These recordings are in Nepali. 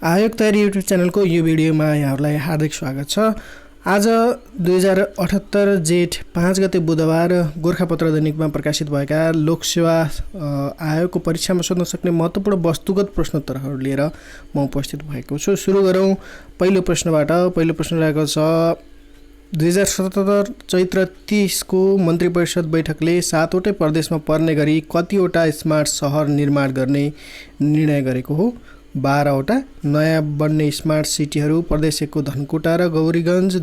आयोग तयारी युट्युब च्यानलको यो भिडियोमा यहाँहरूलाई हार्दिक स्वागत छ। आज 2078 जेठ 5 गते बुधबार गोरखापत्र दैनिकमा प्रकाशित भएका लोकसेवा आयोगको परीक्षामा सोध्न सक्ने महत्त्वपूर्ण वस्तुगत प्रश्नोत्तरहरू लिएर म उपस्थित भएको छु। सुरु गरौँ पहिलो प्रश्नबाट। पहिलो प्रश्न रहेको छ 2077 चैत्र 30 को मन्त्री परिषद बैठकले 7 वटै प्रदेशमा पर्ने गरी कतिवटा स्मार्ट सहर निर्माण गर्ने निर्णय गरेको हो? 12 वटा नयाँ बन्ने स्मार्ट सिटीहरू प्रदेश 1 को धनकुटा र गौरीगञ्ज,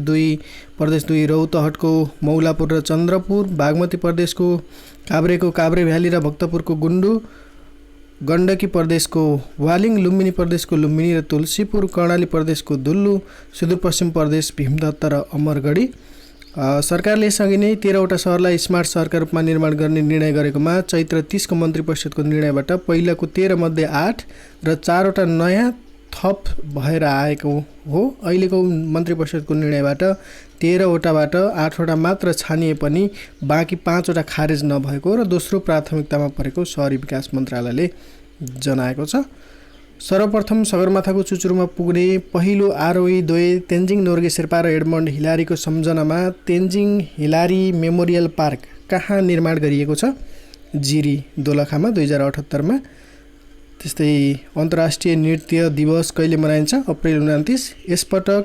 प्रदेश 2 रौतहटको मौलापुर र चन्द्रपुर, बागमती प्रदेशको काभ्रेको काभ्रे भ्याली र भक्तपुरको गुन्डु, गण्डकी प्रदेशको वालिङ, लुम्बिनी प्रदेशको लुम्बिनी र तुलसीपुर, कर्णाली प्रदेशको दुल्लु, सुदूरपश्चिम प्रदेश भीमदत्त र अमरगढी। सरकारले सँगै नै 13 वटा सहरलाई स्मार्ट सहरका रूपमा निर्माण गर्ने निर्णय गरेकोमा चैत्र 30 को मन्त्री परिषदको निर्णयबाट पहिलाको 13 मध्ये 8 र 4 वटा नयाँ थप भएर आएको हो। अहिलेको मन्त्री परिषदको निर्णयबाट 13 वटाबाट 8 वटा मात्र छानिए पनि बाँकी 5 वटा खारेज नभएको र दोस्रो प्राथमिकतामा परेको शहरी विकास मन्त्रालयले जनाएको छ। सर्वप्रथम सगरमाथाको चुचुरोमा पुग्ने पहिलो आरोही द्वय तेन्जिङ नोर्गे शेर्पा र एडमन्ड हिलारीको सम्झनामा तेन्जिङ हिलारी मेमोरियल पार्क कहाँ निर्माण गरिएको छ? जिरी दोलखामा 2078 मा। त्यस्तै अन्तर्राष्ट्रिय नृत्य दिवस कहिले मनाइन्छ? अप्रिल 29। यसपटक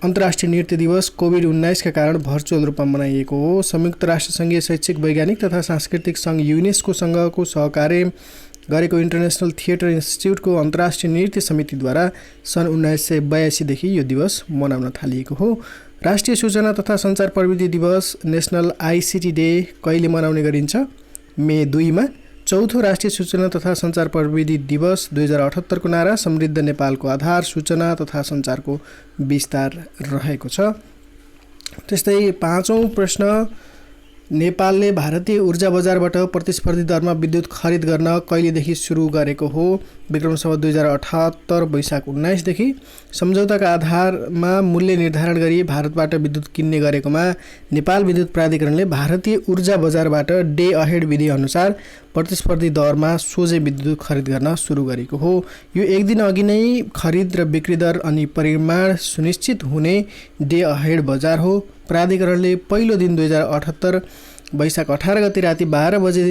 अन्तर्राष्ट्रिय नृत्य दिवस कोभिड-19 का कारण भर्चुअल रूपमा मनाइएको हो। संयुक्त राष्ट्र संघीय शैक्षिक वैज्ञानिक तथा सांस्कृतिक सङ्घ युनेस्को सँगको सहकार्य गरेको इन्टरनेसनल थिएटर इन्स्टिट्युटको अन्तर्राष्ट्रिय नृत्य समितिद्वारा सन् 1982 देखि यो दिवस मनाउन थालिएको हो। राष्ट्रिय सूचना तथा सञ्चार प्रविधि दिवस नेसनल आइसिटी डे कहिले मनाउने गरिन्छ? मे 2 मा। चौथो राष्ट्रिय सूचना तथा सञ्चार प्रविधि दिवस 2078 को नारा समृद्ध नेपालको आधार सूचना तथा सञ्चारको विस्तार रहेको छ। त्यस्तै पाँचौं प्रश्न, नेपालले भारतीय ऊर्जा बजारबाट प्रतिस्पर्धी दरमा विद्युत खरिद गर्न कहिलेदेखि सुरु गरेको हो? विक्रम सम्वत 2078 वैशाख 19 देखि। सम्झौताका आधारमा मूल्य निर्धारण गरी भारतबाट विद्युत किन्ने गरेकोमा नेपाल विद्युत प्राधिकरणले भारतीय ऊर्जा बजारबाट डे अहेड विधि अनुसार प्रतिस्पर्धी दरमा सोझै विद्युत खरिद गर्न सुरु गरेको हो। यो एक दिन अघि नै खरिद र बिक्री दर अनि परिमाण सुनिश्चित हुने डे अहेड बजार हो। प्राधिकरणले पहिलो दिन 2078 वैशाख 18 गते राति 12 बजे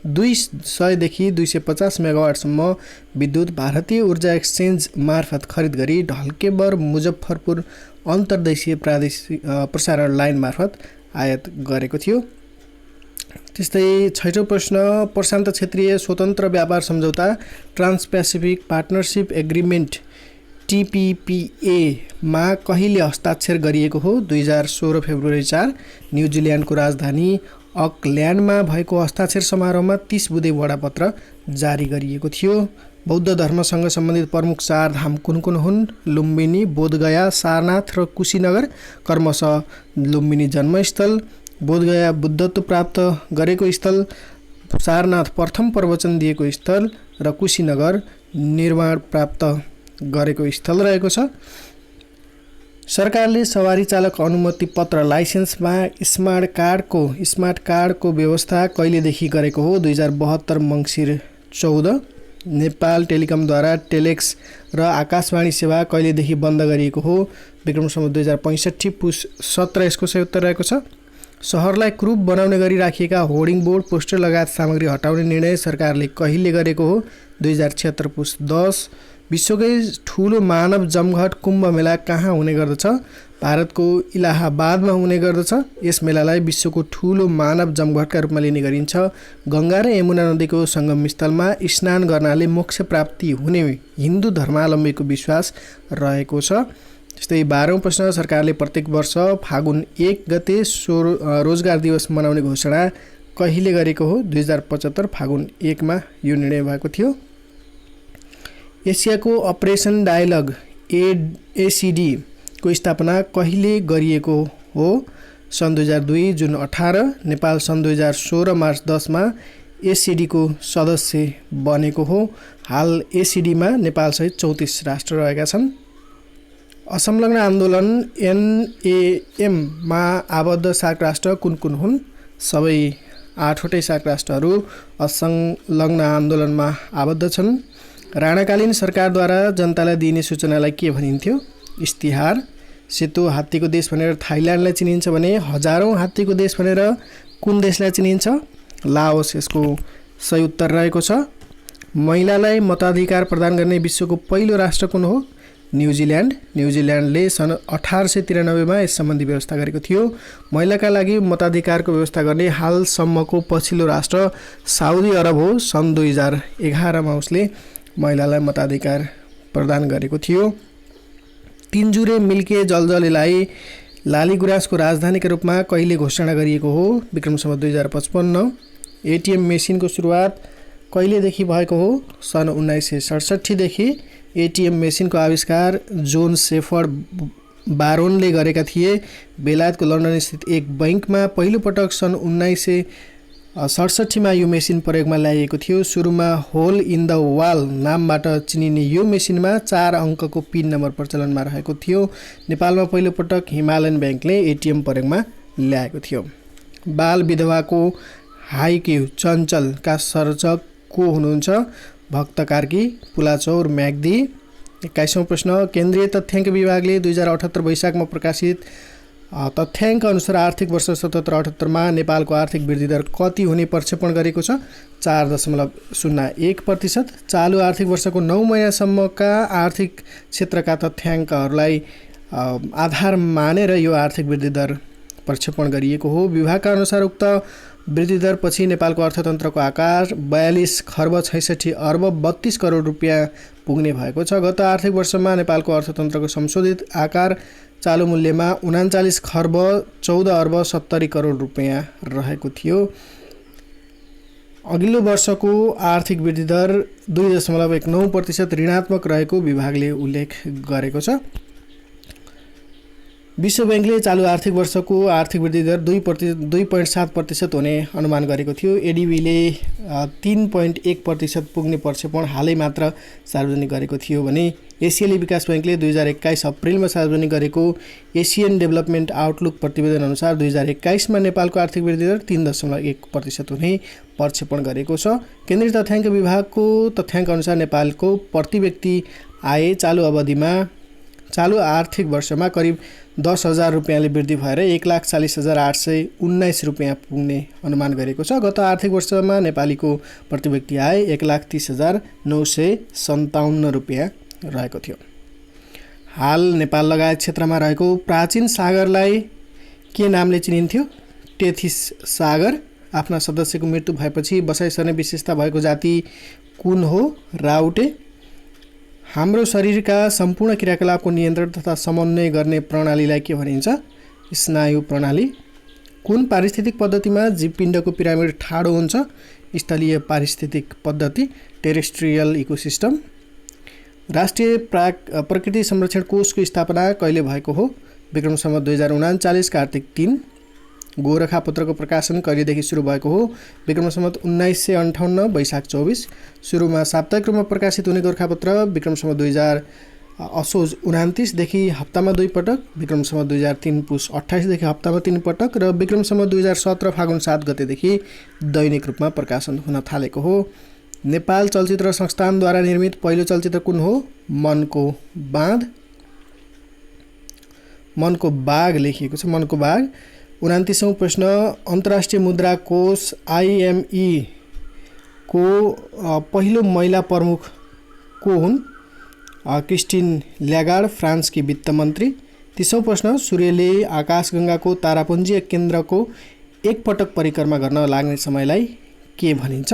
200 देखि 250 मेगावाटसम्म विद्युत भारतीय ऊर्जा एक्सचेन्ज मार्फत खरिद गरी ढल्केबर मुजफ्फरपुर अन्तर्देशीय प्रादेशिक प्रसारण लाइन मार्फत आयात गरेको थियो। त्यस्तै छैटौं प्रश्न, प्रशान्त क्षेत्रीय स्वतन्त्र व्यापार सम्झौता Trans Pacific Partnership Agreement TPPA मा कहिले हस्ताक्षर गरिएको हो? 2016 फेब्रुअरी 4 न्युजिल्यान्डको राजधानी अकल्यान्डमा भएको हस्ताक्षर समारोहमा 30 बुँदे वडापत्र जारी गरिएको थियो। बौद्ध धर्मसँग सम्बन्धित प्रमुख 4 धाम कुन कुन हुन्? लुम्बिनी, बोधगया, सारनाथ र कुशीनगर। क्रमशः लुम्बिनी जन्मस्थल, बोधगया बुद्धत्व प्राप्त गरेको स्थल, सारनाथ प्रथम प्रवचन दिएको स्थल र कुशीनगर निर्माण प्राप्त गरेको स्थल रहेको छ। सरकारले सवारी चालक अनुमति पत्र लाइसेन्समा स्मार्ट कार्डको व्यवस्था कहिलेदेखि गरेको हो? 2072 मङ्सिर 14। नेपाल टेलिकमद्वारा टेलेक्स र आकाशवाणी सेवा कहिलेदेखि बन्द गरिएको हो? विक्रम सम्वत 2065 पुस 17 यसको सही उत्तर रहेको छ। सहरलाई क्रुप बनाउने गरी राखिएका होर्डिङ बोर्ड, पोस्टर लगायत सामग्री हटाउने निर्णय सरकारले कहिले गरेको हो? 2076 पुस 10। विश्वकै ठुलो मानव जमघट कुम्भ मेला कहाँ हुने गर्दछ? भारतको इलाहाबादमा हुने गर्दछ। यस मेलालाई विश्वको ठुलो मानव जमघटका रूपमा लिने गरिन्छ। गङ्गा र यमुना नदीको सङ्गम स्थलमा स्नान गर्नाले मोक्ष प्राप्ति हुने हिन्दू धर्मावलम्बीको विश्वास रहेको छ। त्यस्तै 12औं प्रश्न, सरकारले प्रत्येक वर्ष फागुन 1 गते रोजगार दिवस मनाउने घोषणा कहिले गरेको हो? 2075 फागुन 1 मा यो निर्णय भएको थियो। एसियाको अपरेसन डायलग ACD को स्थापना कहिले गरिएको हो? सन् 2002 जुन 18। नेपाल सन् 2016 मार्च 10 मा ACD को सदस्य बनेको हो। हाल ACD मा नेपालसहित 34 राष्ट्र रहेका छन्। असंलग्न आन्दोलन NAM मा आबद्ध सार्क राष्ट्र कुन कुन हुन्? सबै 8 वटै सार्क राष्ट्रहरू असंलग्न आन्दोलनमा आबद्ध छन्। राणाकालीन सरकारद्वारा जनतालाई दिइने सूचनालाई के भनिन्थ्यो? इस्तिहार। सेतो हात्तीको देश भनेर थाइल्यान्डलाई चिनिन्छ भने हजारौँ हात्तीको देश भनेर कुन देशलाई चिनिन्छ? लाओस यसको सही उत्तर रहेको छ। महिलालाई मताधिकार प्रदान गर्ने विश्वको पहिलो राष्ट्र कुन हो? न्युजिल्यान्ड। न्युजिल्यान्डले सन् 1893 यस सम्बन्धी व्यवस्था गरेको थियो। महिलाका लागि मताधिकारको व्यवस्था गर्ने हालसम्मको पछिल्लो राष्ट्र साउदी अरब हो। सन् 2011 उसले महिलालाई मताधिकार प्रदान गरेको थियो। तिनजुरे मिल्के जलजलेलाई लाली गुराँसको राजधानीका रूपमा कहिले घोषणा गरिएको हो? विक्रम सम्वत 2055। एटिएम मेसिनको सुरुवात कहिलेदेखि भएको हो? सन् 1967 देखि। एटिएम मेसिनको आविष्कार जोन सेफर्ड बारोनले गरेका थिए। बेलायतको लन्डन स्थित एक बैंकमा पहिलोपटक सन् 1967 यो मेसिन प्रयोगमा ल्याइएको थियो। सुरुमा होल इन द वाल नामबाट चिनिने यो मेसिनमा 4 अङ्कको पिन नम्बर प्रचलनमा रहेको थियो। नेपालमा पहिलोपटक हिमालयन ब्याङ्कले एटिएम प्रयोगमा ल्याएको थियो। बाल विधवाको हाइक्यू चञ्चलका सर्जक को हुनुहुन्छ? भक्त कार्की, पुलाचौर म्याग्दी। 21औं प्रश्न, केन्द्रीय तथ्याङ्क विभागले 2078 वैशाखमा प्रकाशित तथ्याङ्क अनुसार आर्थिक वर्ष 77-78 नेपालको आर्थिक वृद्धि दर कति हुने प्रक्षेपण गरेको छ? 4.01%। चालु आर्थिक वर्षको 9 महिनासम्मका आर्थिक क्षेत्रका तथ्याङ्कहरूलाई आधार मानेर यो आर्थिक वृद्धि दर प्रक्षेपण गरिएको हो। विभागका अनुसार उक्त वृद्धि दर पछि नेपालको अर्थतन्त्रको आकार 42 खर्ब 66 अर्ब 32 करोड रुपियाँ पुग्ने भएको छ। गत आर्थिक वर्षमा नेपालको अर्थतन्त्रको संशोधित आकार चालु मूल्यमा 39 खर्ब 14 अर्ब 70 करोड रुपियाँ रहेको थियो। अघिल्लो वर्षको आर्थिक वृद्धि दर 2.19% ऋणात्मक रहेको विभागले उल्लेख गरेको छ। विश्व ब्याङ्कले चालु आर्थिक वर्षको आर्थिक वृद्धि दर 2.7% हुने अनुमान गरेको थियो। एडिबीले 3.1% पुग्ने प्रक्षेपण हालै मात्र सार्वजनिक गरेको थियो भने एसियाली विकास ब्याङ्कले 2021 अप्रिलमा सार्वजनिक गरेको एसियन डेभलपमेन्ट आउटलुक प्रतिवेदन अनुसार 2021 मा नेपालको आर्थिक वृद्धि दर 3.1% हुने प्रक्षेपण गरेको छ। केन्द्रीय तथ्याङ्क विभागको तथ्याङ्क अनुसार नेपालको प्रति व्यक्ति आय चालु आर्थिक वर्षमा करिब 10,000 रुपियाँले वृद्धि भएर 1,40,819 रुपियाँ पुग्ने अनुमान गरेको छ। गत आर्थिक वर्षमा नेपालीको प्रति व्यक्ति आय 1,30,957 रुपियाँ रहेको थियो। हाल नेपाल लगायत क्षेत्रमा रहेको प्राचीन सागरलाई के नामले चिनिन्थ्यो? टेथिस सागर। आफ्ना सदस्यको मृत्यु भएपछि बसाइ सर्ने विशेषता भएको जाति कुन हो? राउटे। हाम्रो शरीरका सम्पूर्ण क्रियाकलापको नियन्त्रण तथा समन्वय गर्ने प्रणालीलाई के भनिन्छ? स्नायु प्रणाली। कुन पारिस्थितिक पद्धतिमा जीवपिण्डको पिरामिड ठाडो हुन्छ? स्थलीय पारिस्थितिक पद्धति, टेरेस्ट्रियल इकोसिस्टम। राष्ट्रिय प्रकृति संरक्षण कोषको स्थापना कहिले भएको हो? विक्रम सम्वत 2039 कार्तिक 3। गोरखापत्रको प्रकाशन कहिलेदेखि सुरु भएको हो? विक्रम सम्वत 1958 वैशाख 24। सुरुमा साप्ताहिक रूपमा प्रकाशित हुने गोरखापत्र विक्रम सम्वत 2000 असोज 29 देखि हप्तामा 2 पटक, विक्रम सम्वत 2003 पुस 28 देखि हप्तामा 3 पटक र विक्रम सम्वत 2017 फागुन 7 गतेदेखि दैनिक रूपमा प्रकाशन हुन थालेको हो। नेपाल चलचित्र संस्थानद्वारा निर्मित पहिलो चलचित्र कुन हो? मनको बाँध। मनको बाघ लेखिएको छ, मनको बाघ। 29औं प्रश्न, अन्तर्राष्ट्रिय मुद्रा कोष IME को पहिलो महिला प्रमुख को हुन्? क्रिस्टिन ल्यागार्ड, फ्रान्सकी वित्त मन्त्री। 30औं प्रश्न, सूर्यले आकाशगङ्गाको तारापुञ्जीय केन्द्रको एकपटक परिक्रमा गर्न लाग्ने समयलाई के भनिन्छ?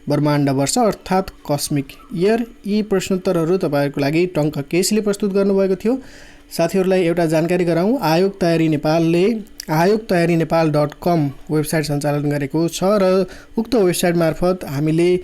ब्रह्माण्ड वर्ष अर्थात् कस्मिक इयर। यी प्रश्नोत्तरहरू तपाईँहरूको लागि टङ्क केसीले प्रस्तुत गर्नुभएको थियो। साथीहरूलाई एउटा जानकारी गराउँ, आयोग तयारी नेपालले आयोगतयारीनेपाल.com वेबसाइट सञ्चालन गरेको छ र उक्त वेबसाइट मार्फत हामीले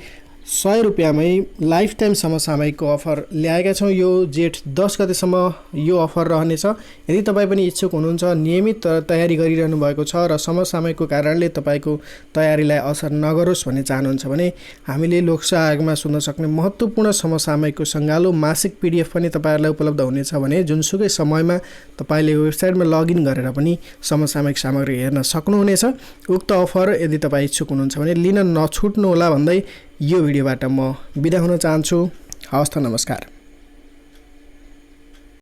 100 रुपियाँमै लाइफ टाइम समसामयिकको अफर ल्याएका छौँ। यो जेठ 10 गतेसम्म यो अफर रहनेछ। यदि तपाईँ पनि इच्छुक हुनुहुन्छ, नियमित तयारी गरिरहनु भएको छ र समसामयिकको कारणले तपाईँको तयारीलाई असर नगरोस् भन्ने चाहनुहुन्छ भने हामीले लोकसेवा आयोगमा सुन्न सक्ने महत्त्वपूर्ण समसामयिकको सङ्गालो मासिक PDF पनि तपाईँहरूलाई उपलब्ध हुनेछ भने जुनसुकै समयमा तपाईँले वेबसाइटमा लगइन गरेर पनि समसामयिक सामग्री हेर्न सक्नुहुनेछ। उक्त अफर यदि तपाईँ इच्छुक हुनुहुन्छ भने लिन नछुट्नुहोला भन्दै यो भिडियोबाट म बिदा हुन चाहन्छु। हवस् त, नमस्कार।